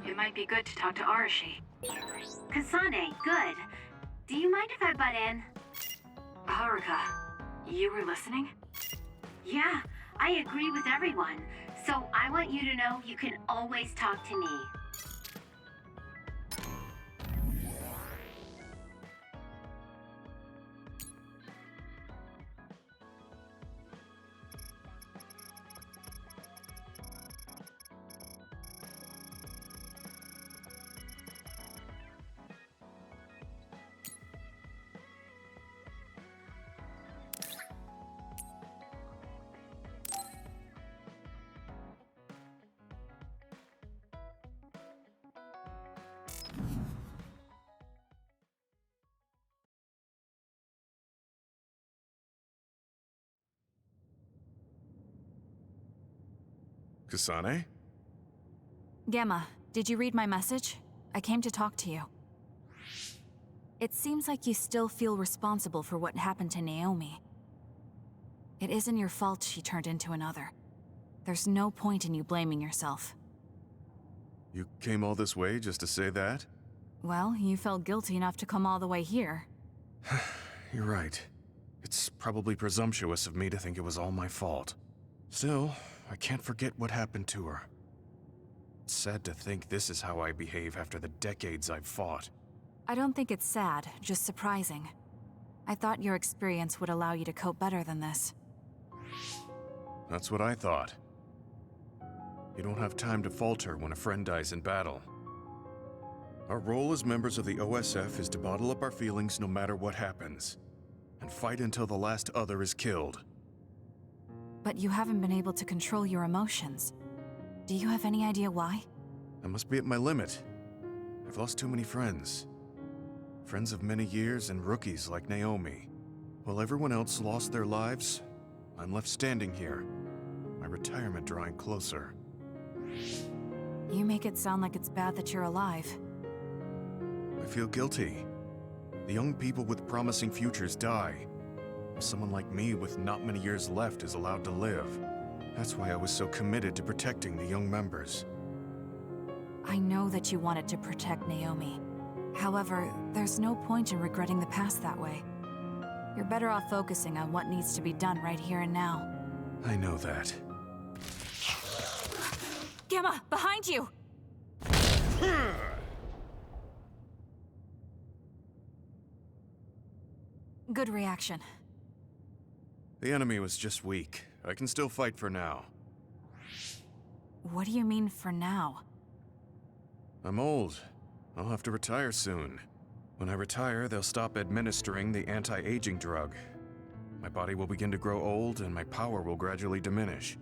It might be good to talk to Arashi. Kasane, good. Do you mind if I butt in? Haruka, you were listening? Yeah, I agree with everyone. So I want you to know you can always talk to me. Kasane? Gamma, did you read my message? I came to talk to you. It seems like you still feel responsible for what happened to Naomi. It isn't your fault she turned into another. There's no point in you blaming yourself. You came all this way just to say that? Well, you felt guilty enough to come all the way here. You're right. It's probably presumptuous of me to think it was all my fault. Still, I can't forget what happened to her. It's sad to think this is how I behave after the decades I've fought. I don't think it's sad, just surprising. I thought your experience would allow you to cope better than this. That's what I thought. You don't have time to falter when a friend dies in battle. Our role as members of the OSF is to bottle up our feelings no matter what happens, and fight until the last other is killed. But you haven't been able to control your emotions. Do you have any idea why? I must be at my limit. I've lost too many friends. Friends of many years and rookies like Naomi. While everyone else lost their lives, I'm left standing here, my retirement drawing closer. You make it sound like it's bad that you're alive. I feel guilty. The young people with promising futures die. Someone like me with not many years left is allowed to live. That's why I was so committed to protecting the young members. I know that you wanted to protect Naomi. However, there's no point in regretting the past that way. You're better off focusing on what needs to be done right here and now. I know that. Gamma, behind you! Good reaction. The enemy was just weak. I can still fight for now. What do you mean for now? I'm old. I'll have to retire soon. When I retire, they'll stop administering the anti-aging drug. My body will begin to grow old and my power will gradually diminish.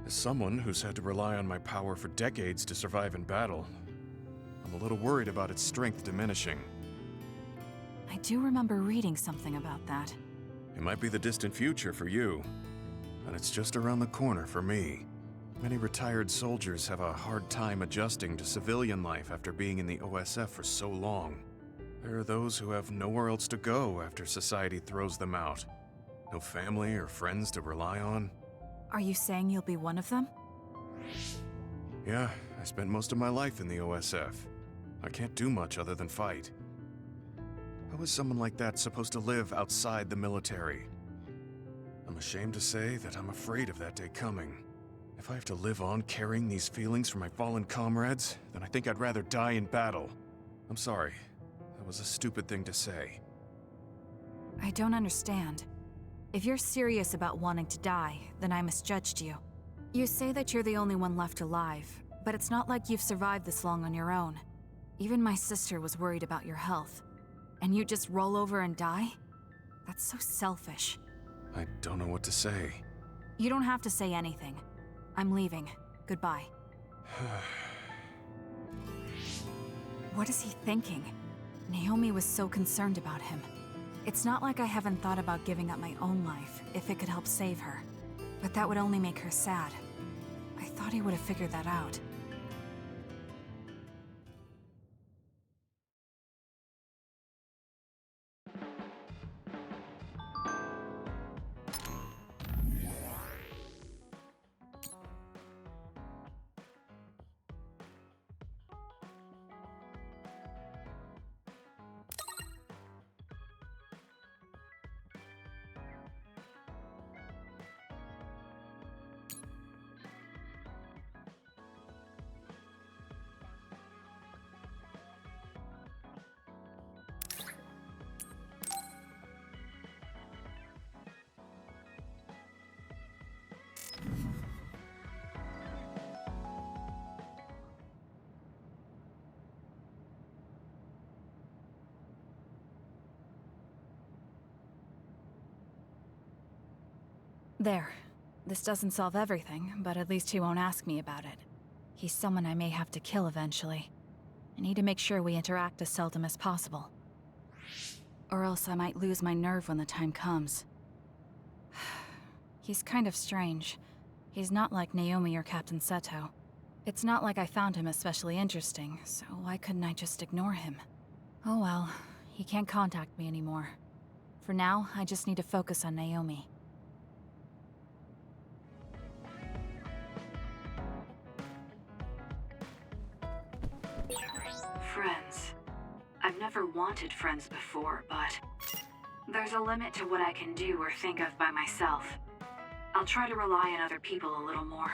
As someone who's had to rely on my power for decades to survive in battle, I'm a little worried about its strength diminishing. I do remember reading something about that. It might be the distant future for you, but it's just around the corner for me. Many retired soldiers have a hard time adjusting to civilian life after being in the OSF for so long. There are those who have nowhere else to go after society throws them out. No family or friends to rely on. Are you saying you'll be one of them? Yeah, I spent most of my life in the OSF. I can't do much other than fight. How is someone like that supposed to live outside the military? I'm ashamed to say that I'm afraid of that day coming. If I have to live on carrying these feelings for my fallen comrades, then I think I'd rather die in battle. I'm sorry. That was a stupid thing to say. I don't understand. If you're serious about wanting to die, then I misjudged you. You say that you're the only one left alive, but it's not like you've survived this long on your own. Even my sister was worried about your health. And you just roll over and die? That's so selfish. I don't know what to say. You don't have to say anything. I'm leaving. Goodbye. What is he thinking? Naomi was so concerned about him. It's not like I haven't thought about giving up my own life if it could help save her. But that would only make her sad. I thought he would have figured that out. There. This doesn't solve everything, but at least he won't ask me about it. He's someone I may have to kill eventually. I need to make sure we interact as seldom as possible. Or else I might lose my nerve when the time comes. He's kind of strange. He's not like Naomi or Captain Seto. It's not like I found him especially interesting, so why couldn't I just ignore him? Oh well, he can't contact me anymore. For now, I just need to focus on Naomi. Friends. I've never wanted friends before, but there's a limit to what I can do or think of by myself. I'll try to rely on other people a little more.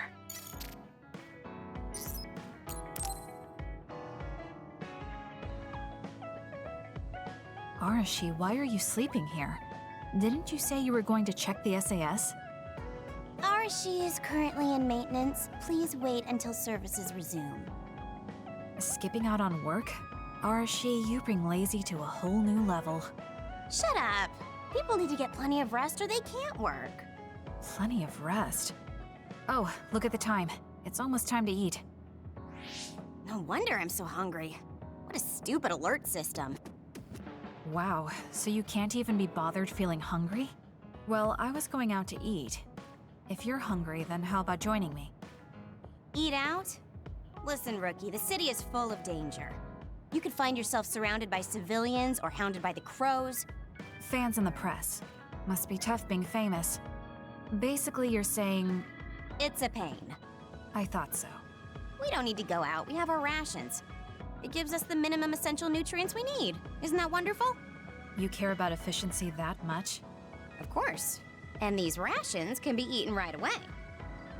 Arashi, why are you sleeping here? Didn't you say you were going to check the SAS? Arashi is currently in maintenance. Please wait until services resume. Skipping out on work? Arashi, you bring lazy to a whole new level. Shut up! People need to get plenty of rest or they can't work. Plenty of rest. Oh, look at the time. It's almost time to eat. No wonder I'm so hungry. What a stupid alert system. Wow, so you can't even be bothered feeling hungry? Well, I was going out to eat. If you're hungry, then how about joining me? Eat out? Listen, Rookie, the city is full of danger. You could find yourself surrounded by civilians or hounded by the crows. Fans in the press. Must be tough being famous. Basically, you're saying... It's a pain. I thought so. We don't need to go out. We have our rations. It gives us the minimum essential nutrients we need. Isn't that wonderful? You care about efficiency that much? Of course. And these rations can be eaten right away.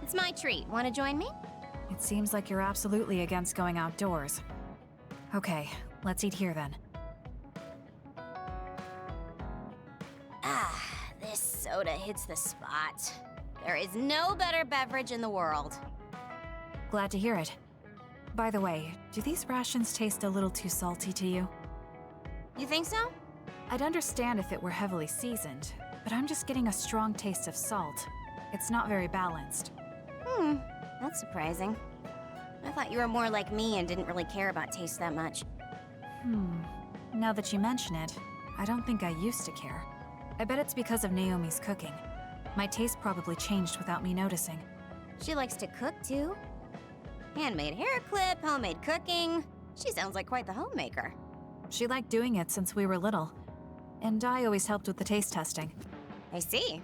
It's my treat. Want to join me? It seems like you're absolutely against going outdoors. Okay, let's eat here then. Ah, this soda hits the spot. There is no better beverage in the world. Glad to hear it. By the way, do these rations taste a little too salty to you? You think so? I'd understand if it were heavily seasoned, but I'm just getting a strong taste of salt. It's not very balanced. That's surprising. I thought you were more like me and didn't really care about taste that much. Now that you mention it, I don't think I used to care. I bet it's because of Naomi's cooking. My taste probably changed without me noticing. She likes to cook too. Handmade hair clip, homemade cooking. She sounds like quite the homemaker. She liked doing it since we were little. And I always helped with the taste testing. I see.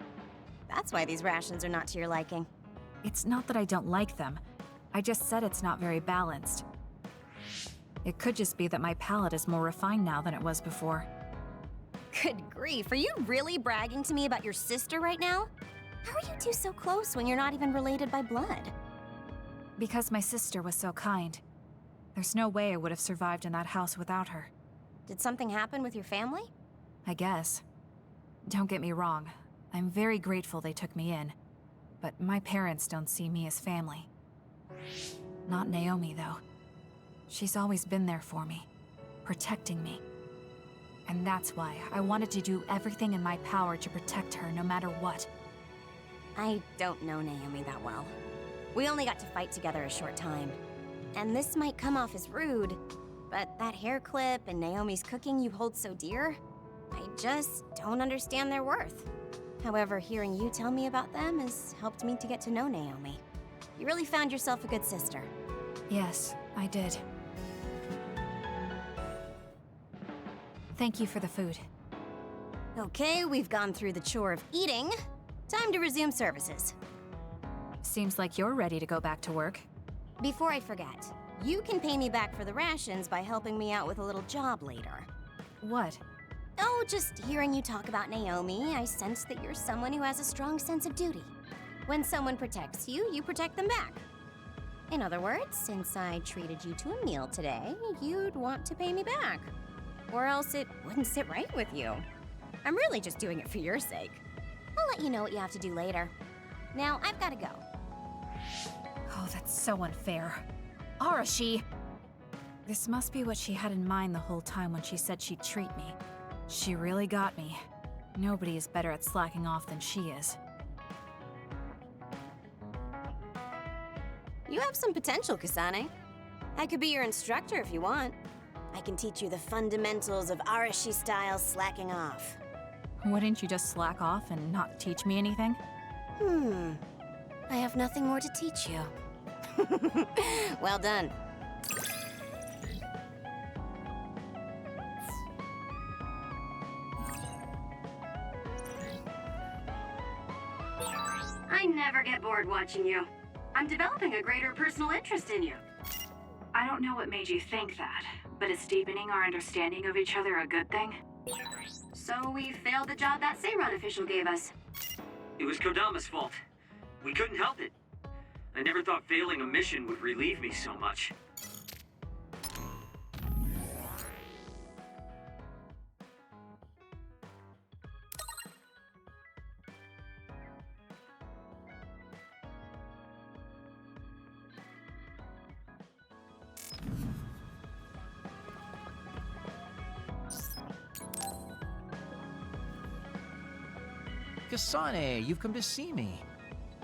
That's why these rations are not to your liking. It's not that I don't like them. I just said it's not very balanced. It could just be that my palate is more refined now than it was before. Good grief, are you really bragging to me about your sister right now? How are you two so close when you're not even related by blood? Because my sister was so kind. There's no way I would have survived in that house without her. Did something happen with your family? I guess. Don't get me wrong. I'm very grateful they took me in. But my parents don't see me as family. Not Naomi, though. She's always been there for me, protecting me. And that's why I wanted to do everything in my power to protect her no matter what. I don't know Naomi that well. We only got to fight together a short time. And this might come off as rude, but that hair clip and Naomi's cooking you hold so dear, I just don't understand their worth. However, hearing you tell me about them has helped me to get to know Naomi. You really found yourself a good sister. Yes, I did. Thank you for the food. Okay, we've gone through the chore of eating. Time to resume services. Seems like you're ready to go back to work. Before I forget, you can pay me back for the rations by helping me out with a little job later. What? Oh, just hearing you talk about Naomi, I sense that you're someone who has a strong sense of duty. When someone protects you, you protect them back. In other words, since I treated you to a meal today, you'd want to pay me back. Or else it wouldn't sit right with you. I'm really just doing it for your sake. I'll let you know what you have to do later. Now, I've got to go. Oh, that's so unfair. Arashi! This must be what she had in mind the whole time when she said she'd treat me. She really got me. Nobody is better at slacking off than she is. You have some potential, Kasane. I could be your instructor if you want. I can teach you the fundamentals of Arashi-style slacking off. Wouldn't you just slack off and not teach me anything? I have nothing more to teach you. Well done. I never get bored watching you. I'm developing a greater personal interest in you. I don't know what made you think that, but is deepening our understanding of each other a good thing? So we failed the job that Seiran official gave us. It was Kodama's fault. We couldn't help it. I never thought failing a mission would relieve me so much. Kasane, you've come to see me.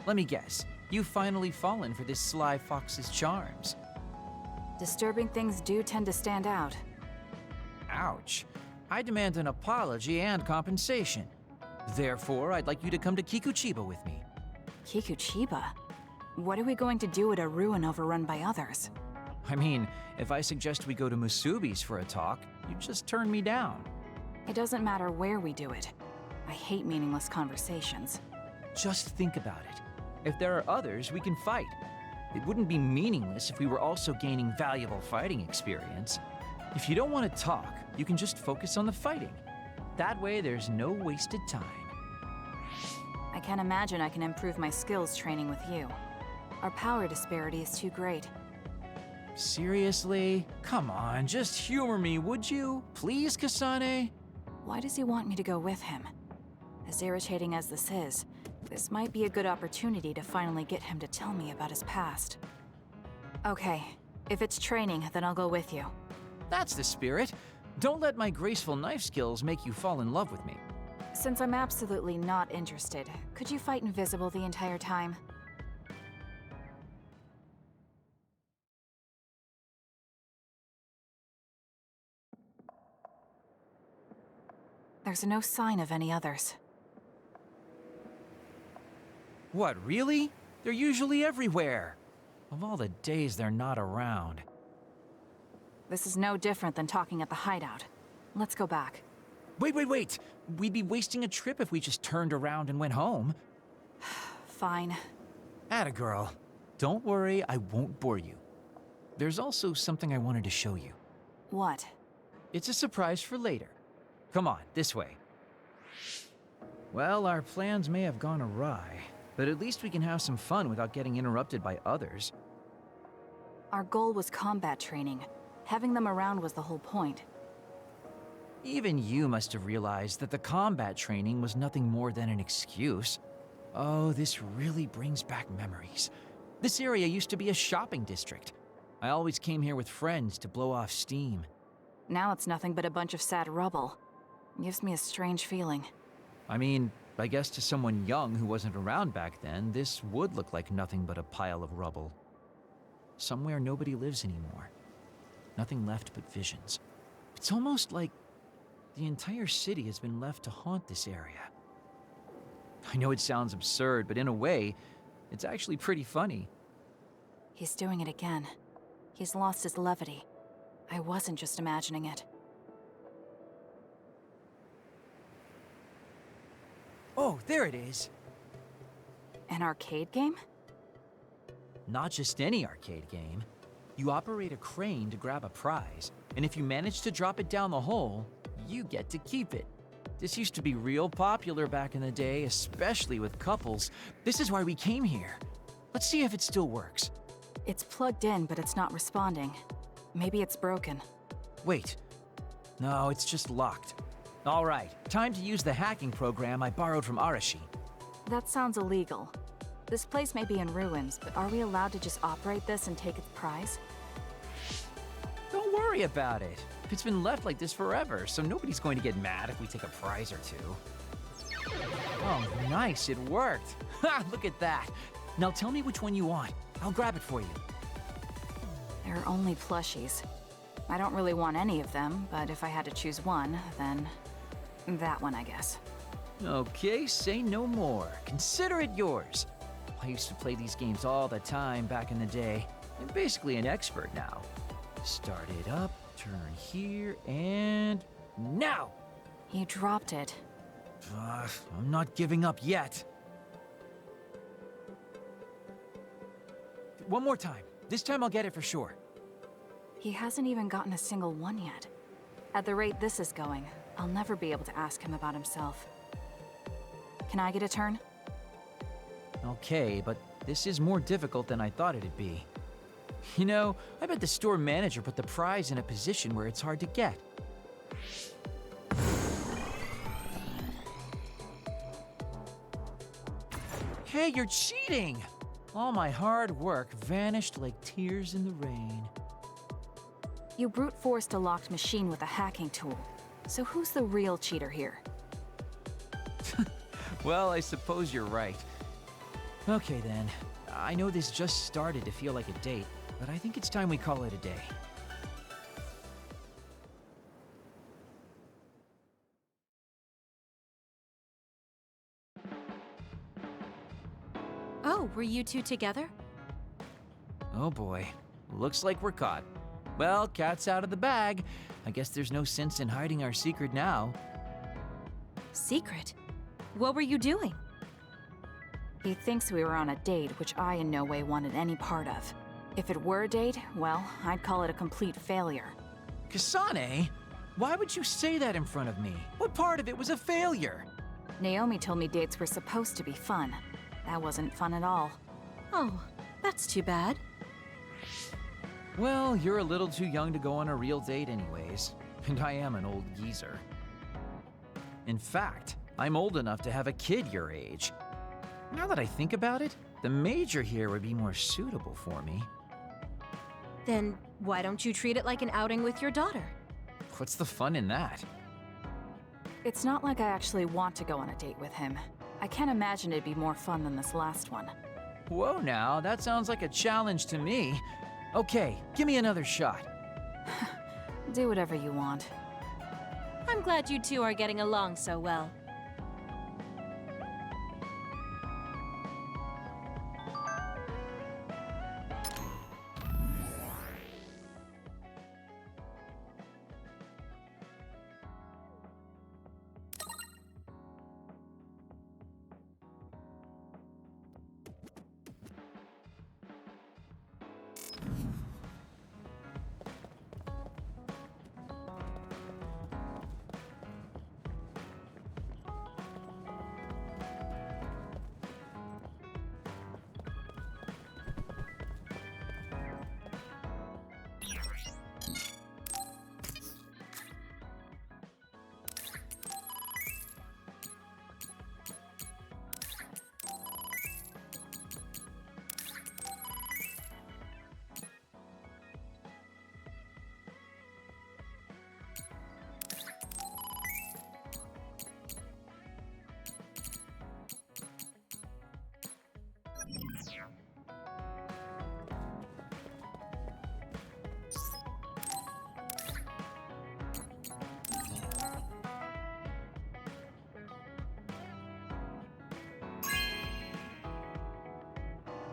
Let me guess, you've finally fallen for this sly fox's charms. Disturbing things do tend to stand out. Ouch. I demand an apology and compensation. Therefore, I'd like you to come to Kikuchiba with me. Kikuchiba? What are we going to do at a ruin overrun by others? I mean, if I suggest we go to Musubi's for a talk, you just turn me down. It doesn't matter where we do it. I hate meaningless conversations. Just think about it. If there are others, we can fight. It wouldn't be meaningless if we were also gaining valuable fighting experience. If you don't want to talk, you can just focus on the fighting. That way, there's no wasted time. I can't imagine I can improve my skills training with you. Our power disparity is too great. Seriously? Come on, just humor me, would you? Please, Kasane? Why does he want me to go with him? As irritating as this might be a good opportunity to finally get him to tell me about his past. Okay, if it's training, then I'll go with you. That's the spirit. Don't let my graceful knife skills make you fall in love with me. Since I'm absolutely not interested, could you fight invisible the entire time? There's no sign of any others. What, really? They're usually everywhere. Of all the days they're not around. This is no different than talking at the hideout. Let's go back. Wait! We'd be wasting a trip if we just turned around and went home. Fine. Atta girl. Don't worry, I won't bore you. There's also something I wanted to show you. What? It's a surprise for later. Come on, this way. Well, our plans may have gone awry, but at least we can have some fun without getting interrupted by others. Our goal was combat training. Having them around was the whole point. Even you must have realized that the combat training was nothing more than an excuse. Oh, this really brings back memories. This area used to be a shopping district. I always came here with friends to blow off steam. Now it's nothing but a bunch of sad rubble. Gives me a strange feeling. I mean, I guess to someone young who wasn't around back then, this would look like nothing but a pile of rubble. Somewhere nobody lives anymore. Nothing left but visions. It's almost like the entire city has been left to haunt this area. I know it sounds absurd, but in a way, it's actually pretty funny. He's doing it again. He's lost his levity. I wasn't just imagining it. Oh, there it is. An arcade game? Not just any arcade game. You operate a crane to grab a prize, and if you manage to drop it down the hole, you get to keep it. This used to be real popular back in the day, especially with couples. This is why we came here. Let's see if it still works. It's plugged in, but it's not responding. Maybe it's broken. Wait. No, it's just locked. All right, time to use the hacking program I borrowed from Arashi. That sounds illegal. This place may be in ruins, but are we allowed to just operate this and take its prize? Don't worry about it. It's been left like this forever, so nobody's going to get mad if we take a prize or two. Oh, nice, it worked. Ha, look at that. Now tell me which one you want. I'll grab it for you. They're only plushies. I don't really want any of them, but if I had to choose one, then that one, I guess. Okay, say no more. Consider it yours. I used to play these games all the time back in the day. I'm basically an expert now. Start it up, turn here, and now! You dropped it. I'm not giving up yet. One more time. This time I'll get it for sure. He hasn't even gotten a single one yet. At the rate this is going, I'll never be able to ask him about himself. Can I get a turn? Okay, but this is more difficult than I thought it'd be. You know, I bet the store manager put the prize in a position where it's hard to get. Hey, you're cheating! All my hard work vanished like tears in the rain. You brute forced a locked machine with a hacking tool. So who's the real cheater here? Well, I suppose you're right. Okay then. I know this just started to feel like a date, but I think it's time we call it a day. Oh, were you two together? Oh boy. Looks like we're caught. Well, cat's out of the bag. I guess there's no sense in hiding our secret now. Secret? What were you doing? He thinks we were on a date, which I in no way wanted any part of. If it were a date, well, I'd call it a complete failure. Kasane? Why would you say that in front of me? What part of it was a failure? Naomi told me dates were supposed to be fun. That wasn't fun at all. Oh, that's too bad. Well, you're a little too young to go on a real date anyways, and I am an old geezer. In fact, I'm old enough to have a kid your age. Now that I think about it, the major here would be more suitable for me. Then why don't you treat it like an outing with your daughter? What's the fun in that? It's not like I actually want to go on a date with him. I can't imagine it'd be more fun than this last one. Whoa now, that sounds like a challenge to me. Okay, give me another shot. Do whatever you want. I'm glad you two are getting along so well.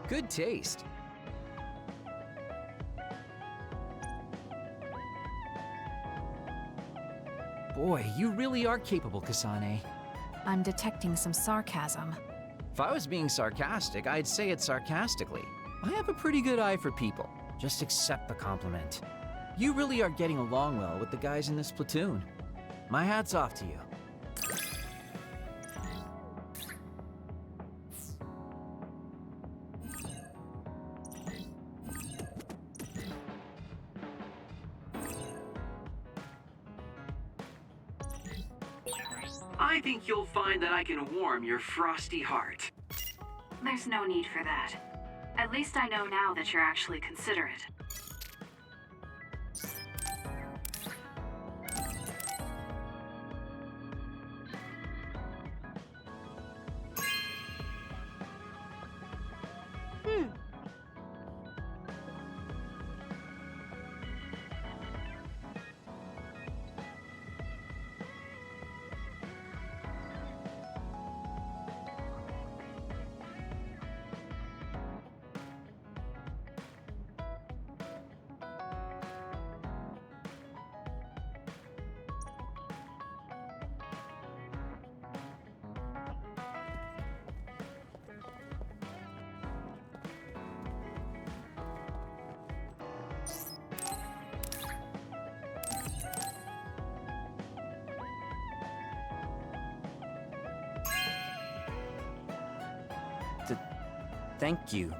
Good taste. Boy, you really are capable, Kasane. I'm detecting some sarcasm. If I was being sarcastic, I'd say it sarcastically. I have a pretty good eye for people. Just accept the compliment. You really are getting along well with the guys in this platoon. My hat's off to you. I think you'll find that I can warm your frosty heart. There's no need for that. At least I know now that you're actually considerate. Thank you.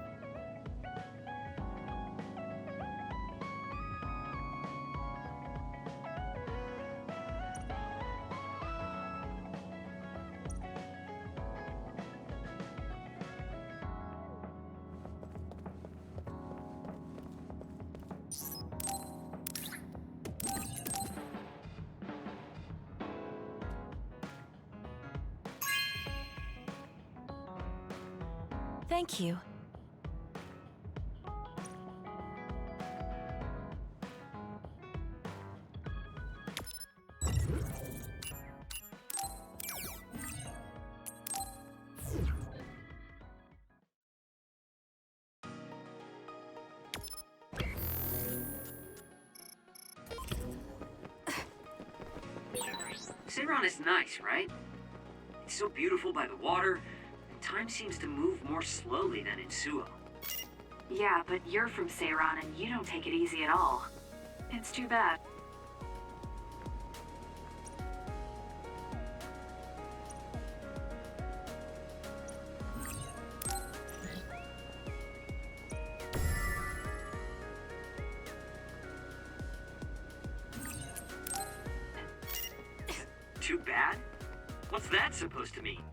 Thank you. Seiran is nice, right? It's so beautiful by the water, and time seems to move more slowly than in Suo. Yeah, but you're from Seiran and you don't take it easy at all. It's too bad. Too bad? What's that supposed to mean?